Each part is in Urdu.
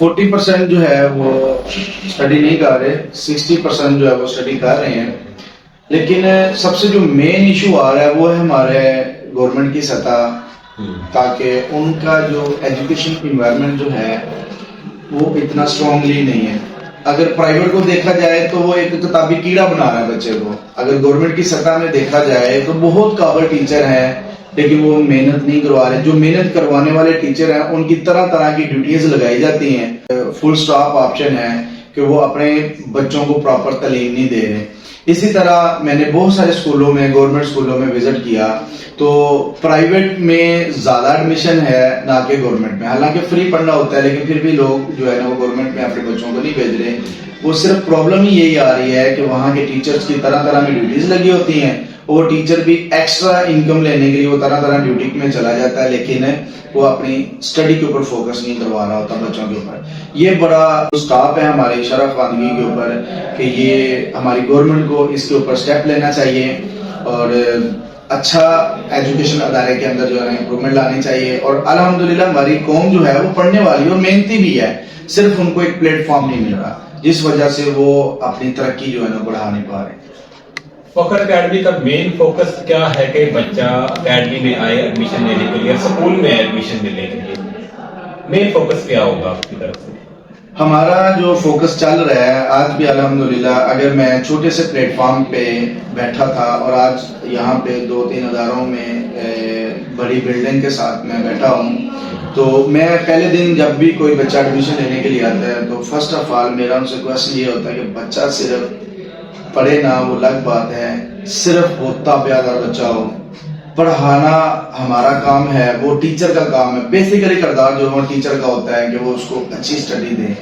40% جو ہے وہ اسٹڈی نہیں کر رہے, 60% جو ہے وہ اسٹڈی کر رہے ہیں. لیکن سب سے جو مین ایشو آ رہا ہے وہ ہے ہمارے گورنمنٹ کی سطح, تاکہ ان کا جو ایجوکیشن انوائرمنٹ جو ہے وہ اتنا اسٹرانگلی نہیں ہے. اگر پرائیویٹ کو دیکھا جائے تو وہ ایک کتابی کیڑا بنا رہا ہے بچے کو. اگر گورنمنٹ کی سطح میں دیکھا جائے تو بہت قابل ٹیچر ہیں لیکن وہ محنت نہیں کروا رہے. جو محنت کروانے والے ٹیچر ہیں ان کی طرح طرح کی ڈیوٹیز لگائی جاتی ہیں. فل سٹاپ آپشن ہے کہ وہ اپنے بچوں کو پراپر تعلیم نہیں دے رہے. اسی طرح میں نے بہت سارے اسکولوں میں, گورنمنٹ اسکولوں میں وزٹ کیا تو پرائیویٹ میں زیادہ ایڈمیشن ہے نہ کہ گورنمنٹ میں. حالانکہ فری پڑھنا ہوتا ہے لیکن پھر بھی لوگ جو ہے نا وہ گورنمنٹ میں اپنے بچوں کو نہیں بھیج رہے. وہ صرف پرابلم ہی یہی آ رہی ہے کہ وہاں کے ٹیچرز کی طرح طرح میں ڈیوٹیز لگی ہوتی ہیں. وہ ٹیچر بھی ایکسٹرا انکم لینے کے لیے وہ طرح طرح ڈیوٹی میں چلا جاتا ہے, لیکن وہ اپنی اسٹڈی کے اوپر فوکس نہیں کروا رہا ہوتا بچوں کے اوپر. یہ بڑا اسٹاپ ہے ہماری شرح خواندگی کے اوپر کہ یہ ہماری گورنمنٹ کو اس کے اوپر اسٹیپ لینا چاہیے اور اچھا ایجوکیشن ادارے کے اندر جو ہے امپروومنٹ لانی چاہیے. اور الحمدللہ ہماری قوم جو ہے وہ پڑھنے والی اور محنتی بھی ہے, صرف ان کو ایک پلیٹ فارم نہیں مل رہا جس وجہ سے وہ اپنی ترقی جو ہے نا بڑھا نہیں پا رہے. فخر اکیڈمی کا مین فوکس کیا ہے کہ بچہ اکیڈمی میں آئے ایڈمیشن لینے کے لیے, اسکول میں ایڈمیشن لینے کے لیے مین فوکس کیا ہوگا آپ کی طرف سے؟ ہمارا جو فوکس چل رہا ہے آج بھی الحمدللہ, اگر میں چھوٹے سے پلیٹ فارم پہ بیٹھا تھا اور آج یہاں پہ 2-3 اداروں میں بڑی بلڈنگ کے ساتھ میں بیٹھا ہوں, تو میں پہلے دن جب بھی کوئی بچہ ایڈمیشن لینے کے لیے آتا ہے تو فرسٹ آف آل میرا ان سے کوشچن یہ ہوتا ہے کہ بچہ صرف پڑھے نہ وہ الگ بات ہے, صرف وہ تابع دار بچہ ہو. پڑھانا ہمارا کام ہے, وہ ٹیچر کا کام ہے. بیسیکلی کردار جو ہے ٹیچر کا ہوتا ہے کہ وہ اس کو اچھی اسٹڈی دے.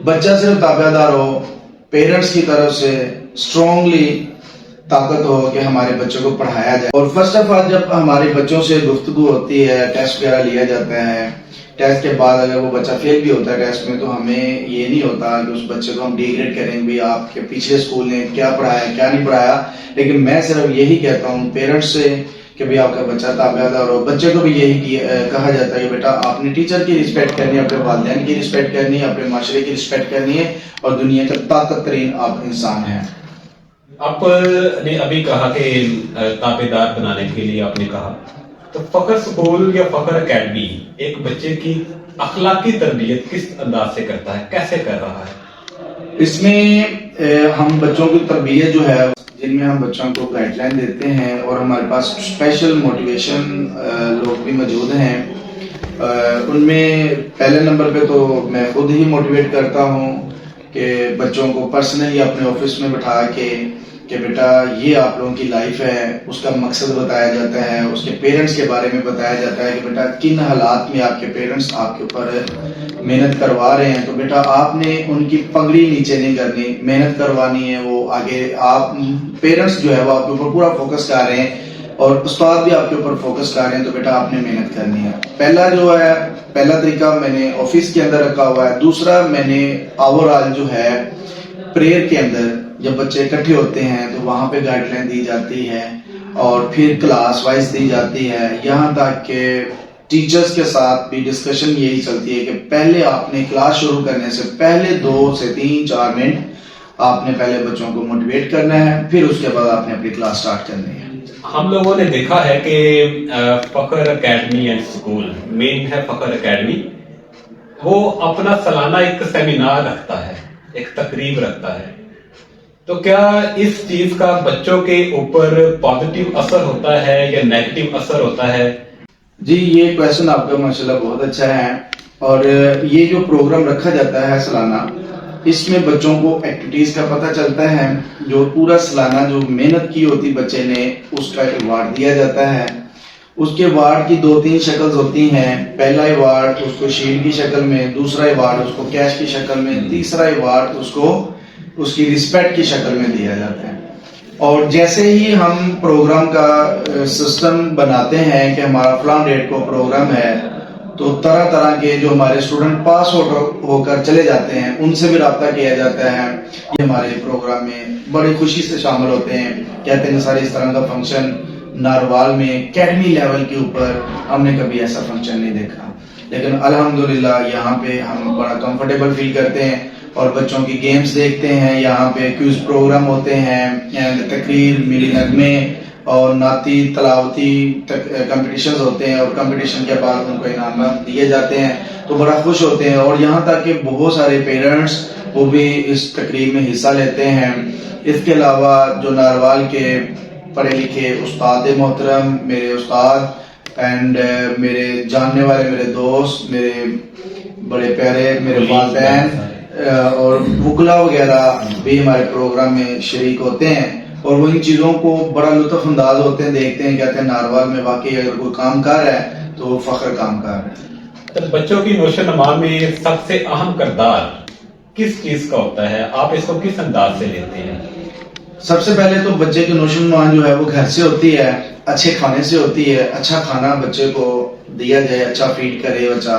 بچہ صرف تابع دار ہو, پیرنٹس کی طرف سے اسٹرانگلی طاقت ہو کہ ہمارے بچوں کو پڑھایا جائے. اور فرسٹ آف آل جب ہمارے بچوں سے گفتگو ہوتی ہے, ٹیسٹ وغیرہ لیا جاتا ہے, ٹیسٹ کے بعد اگر وہ بچہ فیل بھی ہوتا ہے ٹیسٹ میں تو ہمیں یہ نہیں ہوتا کہ اس بچے کو ہم ڈی گریڈ کریں بھی آپ کے پچھلے اسکول نے کیا پڑھایا کیا نہیں پڑھایا. لیکن میں صرف یہی کہتا ہوں پیرنٹس سے کہ بھی آپ کا بچہ تابع دار ہو. بچے کو بھی یہی کہا جاتا ہے کہ بیٹا آپ نے ٹیچر کی رسپیکٹ کرنی ہے, اپنے والدین کی رسپیکٹ کرنی ہے, اپنے معاشرے کی رسپیکٹ کرنی ہے, اور دنیا کا طاقت ترین آپ انسان ہیں. آپ نے ابھی کہا کہ تابع دار بنانے کے لیے آپ نے کہا, تو فخر اسکول یا فخر اکیڈمی ایک بچے کی اخلاقی تربیت کس انداز سے کرتا ہے, کیسے کر رہا ہے؟ اس میں ہم بچوں کی تربیت جو ہے جن میں ہم بچوں کو گائیڈ لائن دیتے ہیں اور ہمارے پاس اسپیشل موٹیویشن لوگ بھی موجود ہیں. ان میں پہلے نمبر پہ تو میں خود ہی موٹیویٹ کرتا ہوں کہ بچوں کو پرسنلی اپنے آفس میں بٹھا کے کہ بیٹا یہ آپ لوگوں کی لائف ہے, اس کا مقصد بتایا جاتا ہے, اس کے پیرنٹس کے بارے میں بتایا جاتا ہے کہ بیٹا کن حالات میں آپ کے پیرنٹس آپ کے اوپر محنت کروا رہے ہیں, تو بیٹا آپ نے ان کی پگڑی نیچے نہیں کرنی, محنت کروانی ہے. وہ آگے آپ پیرنٹس جو ہے وہ آپ کے اوپر پورا فوکس کر رہے ہیں اور استاد بھی آپ کے اوپر فوکس کر رہے ہیں, تو بیٹا آپ نے محنت کرنی ہے. پہلا طریقہ میں نے آفس کے اندر رکھا ہوا ہے. دوسرا میں نے اوور آل جو ہے پریئر کے اندر جب بچے اکٹھے ہوتے ہیں تو وہاں پہ گائیڈ لائن دی جاتی ہے اور پھر کلاس وائز دی جاتی ہے, یہاں تک کہ ٹیچرز کے ساتھ بھی ڈسکشن یہی چلتی ہے کہ پہلے آپ نے کلاس شروع کرنے سے پہلے 2 سے 3-4 منٹ آپ نے پہلے بچوں کو موٹیویٹ کرنا ہے, پھر اس کے بعد آپ نے اپنی کلاس سٹارٹ کرنی ہے. ہم لوگوں نے دیکھا ہے کہ فخر اکیڈمی اینڈ اسکول مین ہے فخر اکیڈمی, وہ اپنا سالانہ ایک سیمینار رکھتا ہے, ایک تقریب رکھتا ہے. تو کیا اس چیز کا بچوں کے اوپر پازیٹیو اثر ہوتا ہے یا نیگیٹو اثر ہوتا ہے؟ جی یہ کویشچن آپ کا ماشاءاللہ بہت اچھا ہے. اور یہ جو پروگرام رکھا جاتا ہے سالانہ, اس میں بچوں کو ایکٹیویٹیز کا پتہ چلتا ہے, جو پورا سالانہ جو محنت کی ہوتی بچے نے اس کا ایوارڈ دیا جاتا ہے. اس کے ایوارڈ کی 2-3 شکل ہوتی ہیں. پہلا ایوارڈ اس کو شیلڈ کی شکل میں, دوسرا ایوارڈ اس کو کیش کی شکل میں, تیسرا ایوارڈ اس کو اس کی رسپیکٹ کی شکل میں دیا جاتا ہے. اور جیسے ہی ہم پروگرام کا سسٹم بناتے ہیں کہ ہمارا فلاں ڈیٹ کو پروگرام ہے, تو طرح طرح کے جو ہمارے اسٹوڈنٹ پاس ہو کر چلے جاتے ہیں ان سے بھی رابطہ کیا جاتا ہے. یہ ہمارے پروگرام میں بڑی خوشی سے شامل ہوتے ہیں, کہتے ہیں سارے اس طرح کا فنکشن ناروال میں اکیڈمی لیول کے اوپر ہم نے کبھی ایسا فنکشن نہیں دیکھا. لیکن الحمدللہ یہاں پہ ہم بڑا کمفرٹیبل فیل کرتے ہیں اور بچوں کی گیمز دیکھتے ہیں. یہاں پہ کوئز پروگرام ہوتے ہیں, تقریر, میری نغمے اور نعتی تلاوتی کمپٹیشنز ہوتے ہیں, اور کمپٹیشن کے بعد ان کو انعامات دیے جاتے ہیں تو بڑا خوش ہوتے ہیں. اور یہاں تک کہ بہت سارے پیرنٹس وہ بھی اس تقریب میں حصہ لیتے ہیں. اس کے علاوہ جو ناروال کے پڑھے لکھے استاد محترم, میرے استاد اینڈ میرے جاننے والے میرے دوست, میرے بڑے پیارے میرے والدین اور وکلا وغیرہ بھی ہمارے پروگرام میں شریک ہوتے ہیں, اور وہ ان چیزوں کو بڑا لطف انداز ہوتے ہیں, دیکھتے ہیں, کہتے ہیں ناروال میں واقعی اگر کوئی کام کر رہا ہے تو وہ فخر کام کر رہا ہے. بچوں کی نوشو نما میں سب سے اہم کردار کس چیز کا ہوتا ہے؟ آپ اس کو کس انداز سے لیتے ہیں؟ سب سے پہلے تو بچے کی نوشو نما جو ہے وہ گھر سے ہوتی ہے, اچھے کھانے سے ہوتی ہے. اچھا کھانا بچے کو دیا جائے, اچھا فیڈ کرے بچہ.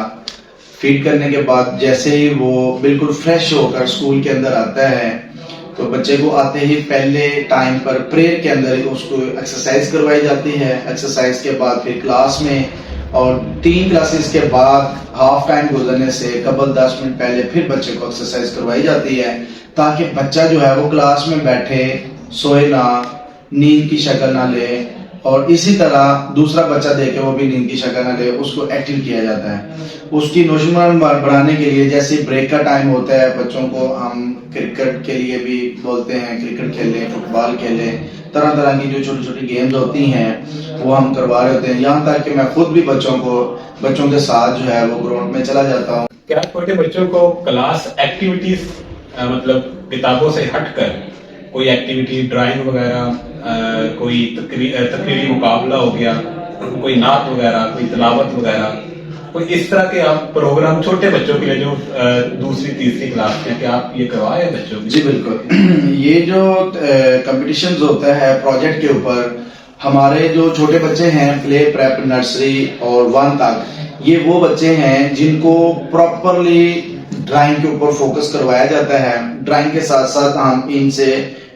فیڈ کرنے کے بعد جیسے ہی وہ بالکل فریش ہو کر اسکول کے اندر آتا ہے تو بچے کو آتے ہی پہلے ٹائم پر پریئر کے اندر اس کو ایکسرسائز کروائی جاتی ہے. ایکسرسائز کے بعد پھر کلاس میں, اور 3 کلاسز کے بعد ہاف ٹائم گزرنے سے قبل 10 منٹ پہلے پھر بچے کو ایکسرسائز کروائی جاتی ہے, تاکہ بچہ جو ہے وہ کلاس میں بیٹھے سوئے نہ, نیند کی شکل نہ لے, اور اسی طرح دوسرا بچہ دیکھے وہ بھی نیند کی شکل نہ لے, اس کو ایکٹیو کیا جاتا ہے. اس کی نوشو نما بڑھانے کے لیے جیسے بریک کا ٹائم ہوتا ہے, بچوں کو ہم کرکٹ کے لیے بھی بولتے ہیں, کرکٹ کھیلیں, فٹ بال کھیلیں, طرح طرح کی جو چھوٹی چھوٹی گیمز ہوتی ہیں وہ ہم کروا رہے ہوتے ہیں. یہاں تک کہ میں خود بھی بچوں کے ساتھ جو ہے وہ گراؤنڈ میں چلا جاتا ہوں. کیا چھوٹے بچوں کو کلاس ایکٹیویٹیز مطلب کتابوں سے ہٹ کر کوئی ایکٹیویٹی, ڈرائنگ وغیرہ, کوئی تقریری مقابلہ ہو گیا, کوئی نعت وغیرہ, کوئی تلاوت وغیرہ, کوئی اس طرح کے آپ پروگرام چھوٹے بچوں کے لیے جو دوسری تیسری کلاس کے, کہ آپ یہ کروائے بچوں کے؟ جی بالکل. یہ جو کمپٹیشنز ہوتا ہے پروجیکٹ کے اوپر, ہمارے جو چھوٹے بچے ہیں پلے پریپ نرسری اور 1 تک, یہ وہ بچے ہیں جن کو پراپرلی ڈرائنگ کے اوپر فوکس کروایا جاتا ہے. ڈرائنگ کے ساتھ ساتھ ہم ان سے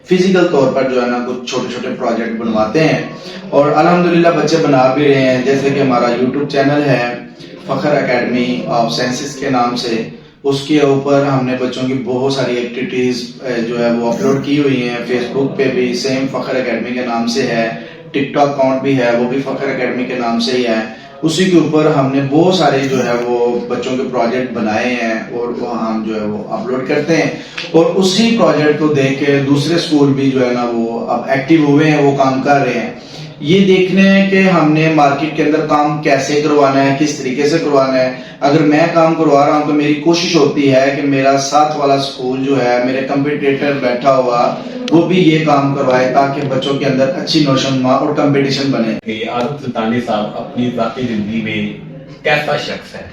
فزیکل طور پر جو ہے نا کچھ چھوٹے چھوٹے پروجیکٹ بنواتے ہیں, اور الحمدللہ بچے بنا بھی رہے ہیں. جیسے کہ ہمارا یوٹیوب چینل ہے فخر اکیڈمی آف سائنسز کے نام سے, اس کے اوپر ہم نے بچوں کی بہت ساری ایکٹیویٹیز جو ہے وہ اپلوڈ کی ہوئی ہیں. فیس بک پہ بھی سیم فخر اکیڈمی کے نام سے ہے, ٹک ٹاک اکاؤنٹ بھی ہے, وہ بھی فخر اکیڈمی کے نام سے ہی ہے. اسی کے اوپر ہم نے بہت سارے جو ہے وہ بچوں کے پروجیکٹ بنائے ہیں, اور وہ ہم جو ہے وہ اپلوڈ کرتے ہیں. اور اسی پروجیکٹ کو دیکھ کے دوسرے اسکول بھی جو ہے نا وہ اب ایکٹیو ہوئے ہیں, وہ کام کر رہے ہیں. یہ دیکھنے کہ ہم نے مارکیٹ کے اندر کام کیسے کروانا ہے, کس طریقے سے کروانا ہے. اگر میں کام کروا رہا ہوں تو میری کوشش ہوتی ہے کہ میرا ساتھ والا اسکول جو ہے, میرے کمپٹیٹر بیٹھا ہوا, وہ بھی یہ کام کروائے تاکہ بچوں کے اندر اچھی نوشو نما اور کمپٹیشن بنے. عارف سلطانی صاحب اپنی ذاتی زندگی میں کیسا شخص ہے؟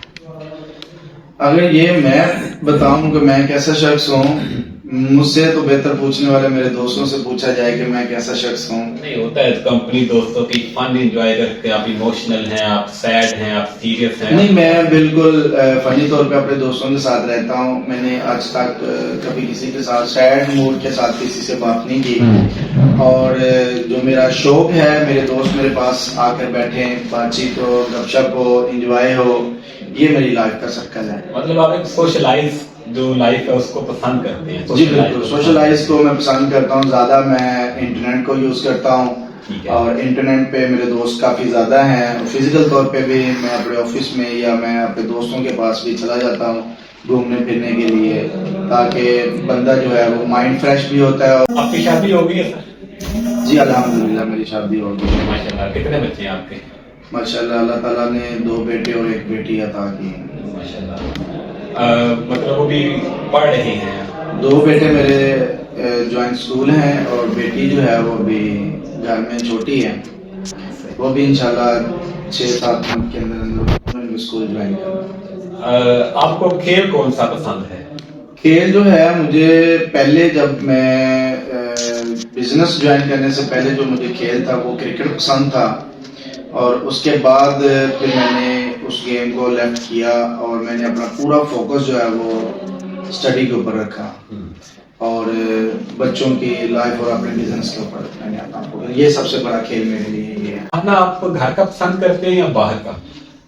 اگر یہ میں بتاؤں کہ میں کیسا شخص ہوں, مجھ سے تو بہتر پوچھنے والے میرے دوستوں سے پوچھا جائے کہ میں کیسا شخص ہوں. نہیں ہوتا ہے کمپنی دوستوں کی فن انجوائے کرتے, آپ ایموشنل ہیں, آپ سیڈ ہیں, آپ سیریس ہیں؟ نہیں, میں بالکل فنی طور پہ اپنے دوستوں کے ساتھ رہتا ہوں. میں نے آج تک کبھی کسی کے ساتھ سیڈ موڈ کے ساتھ کسی سے بات نہیں کی. اور جو میرا شوق ہے, میرے دوست میرے پاس آ کر بیٹھے, بات چیت ہو, گپ شپ ہو, انجوائے ہو, یہ میری لائف کا سرکل ہے. مطلب آپ ایک سوشلائز جو لائف ہے اس کو پسند کرتے ہیں؟ جی بالکل, سوشلائز کو میں پسند کرتا ہوں. زیادہ میں انٹرنیٹ کو یوز کرتا ہوں, اور انٹرنیٹ پہ میرے دوست کافی زیادہ ہیں. فزیکل طور پہ بھی میں اپنے آفس میں یا میں اپنے دوستوں کے پاس بھی چلا جاتا ہوں گھومنے پھرنے کے لیے, تاکہ بندہ جو ہے وہ مائنڈ فریش بھی ہوتا ہے. آپ کی شادی ہو گئی ہے سر؟ جی الحمدللہ میری شادی ہو گئی. ماشاء اللہ. کتنے بچے ہیں آپ کے؟ ماشاء اللہ, اللہ تعالیٰ نے 2 بیٹے اور 1 بیٹی عطا کی. ماشاء اللہ. مطلب وہ بھی پڑھ رہے ہیں؟ 2 بیٹے میرے جوائنٹ اسکول ہیں, اور بیٹی جو ہے وہ بھی گھر میں چھوٹی ہے, وہ بھی انشاءاللہ 6-7 منتھ کے اندر اسکول جوائن کرنا. آپ کو کھیل کون سا پسند ہے؟ کھیل جو ہے مجھے پہلے, جب میں بزنس جوائن کرنے سے پہلے جو مجھے کھیل تھا وہ کرکٹ پسند تھا, اور اس کے بعد پھر میں نے اس گیم کو لیفٹ کیا, اور میں نے اپنا پورا فوکس جو ہے وہ اسٹڈی کے اوپر رکھا, اور بچوں کی لائف اور اپنے بزنس کے اوپر میں نے اپنا فوکس. یہ سب سے بڑا کھیل میرے لیے یہ ہے. اپنا آپ گھر کا پسند کرتے ہیں یا باہر کا؟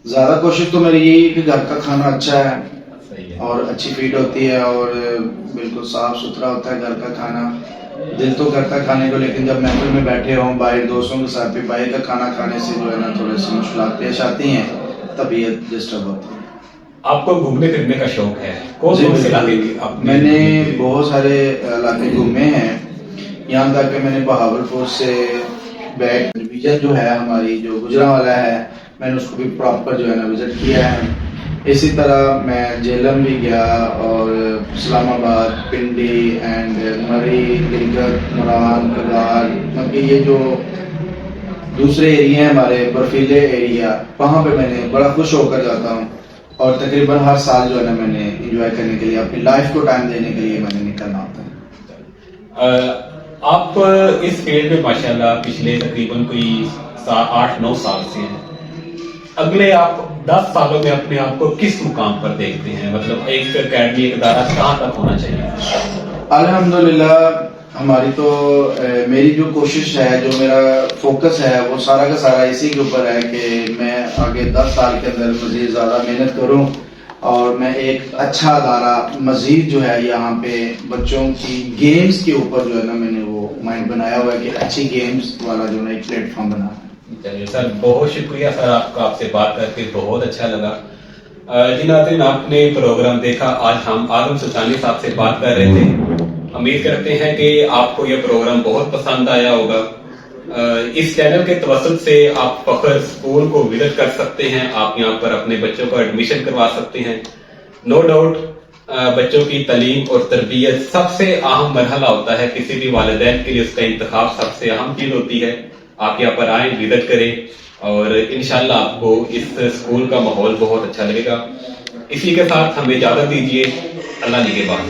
زیادہ کوشش تو میری یہی کہ گھر کا کھانا اچھا ہے صحیح ہے. اور اچھی فیڈ ہوتی ہے اور بالکل صاف ستھرا ہوتا ہے گھر کا کھانا. دل تو کرتا ہے کھانے کو، لیکن جب محفل میں بیٹھے ہوں باہر دوستوں کے ساتھ بھی باہر کا کھانا کھانے سے جو ہے نا تھوڑے سی مشکلات پیش آتی ہیں، طبیعت ڈسٹرب ہوتی ہے. آپ کو گھومنے پھرنے کا شوق ہے؟ کون جی کون سے بالکل. علاقے کی آپ میں نے بہت سارے علاقے گھومے ہیں، یہاں تک کہ میں نے بہاولپور سے بیک ڈویژن جو ہے ہماری جو گجرانوالہ ہے، میں نے اس کو بھی پراپر جو ہے نا وزٹ کیا ہے. اسی طرح میں جیلم بھی گیا اور اسلام آباد، پنڈی اینڈ مری، گلگت، مران، کگال، مطلب کہ یہ جو دوسرے ایریا ہیں ہمارے برفیلے ایریا، وہاں پہ میں نے بڑا خوش ہو کر جاتا ہوں. اور تقریباً ہر سال جو ہے نا میں نے انجوائے کرنے کے لیے، اپنی لائف کو ٹائم دینے کے لیے میں نے نکلنا ہوتا ہے. آپ اس فیلڈ میں ماشاءاللہ پچھلے تقریباً کوئی 8-9 سال سے ہیں. اگلے آپ 10 سالوں میں اپنے آپ کو کس مقام پر دیکھتے ہیں؟ مطلب ایک اکیڈمی، ایک ادارہ کہاں تک ہونا چاہیے؟ الحمدللہ ہماری تو میری جو کوشش ہے، جو میرا فوکس ہے، وہ سارا کا سارا اسی کے اوپر ہے کہ میں آگے 10 سال کے اندر مزید زیادہ محنت کروں اور میں ایک اچھا ادارہ مزید جو ہے یہاں پہ بچوں کی گیمز کے اوپر جو ہے نا میں نے وہ مائنڈ بنایا ہوا ہے کہ اچھی گیمز والا جو ہے ایک پلیٹ فارم بنا ہے. چلیے سر، بہت شکریہ سر، آپ سے بات کر کے بہت اچھا لگا. جی ناظرین، آپ نے پروگرام دیکھا. آج ہم اعظم سلطانی صاحب سے بات کر رہے تھے. امید کرتے ہیں کہ آپ کو یہ پروگرام بہت پسند آیا ہوگا. اس چینل کے توسط سے آپ فخر اسکول کو وزٹ کر سکتے ہیں. آپ یہاں پر اپنے بچوں کا ایڈمیشن کروا سکتے ہیں. نو ڈاؤٹ بچوں کی تعلیم اور تربیت سب سے اہم مرحلہ ہوتا ہے کسی بھی والدین کے لیے. اس کا انتخاب سب سے اہم چیز ہوتی ہے. آپ یہاں پر آئیں، وزٹ کریں اور انشاءاللہ آپ کو اس اسکول کا ماحول بہت اچھا لگے گا. اسی کے ساتھ ہمیں اجازت دیجیے. اللہ نگہبان.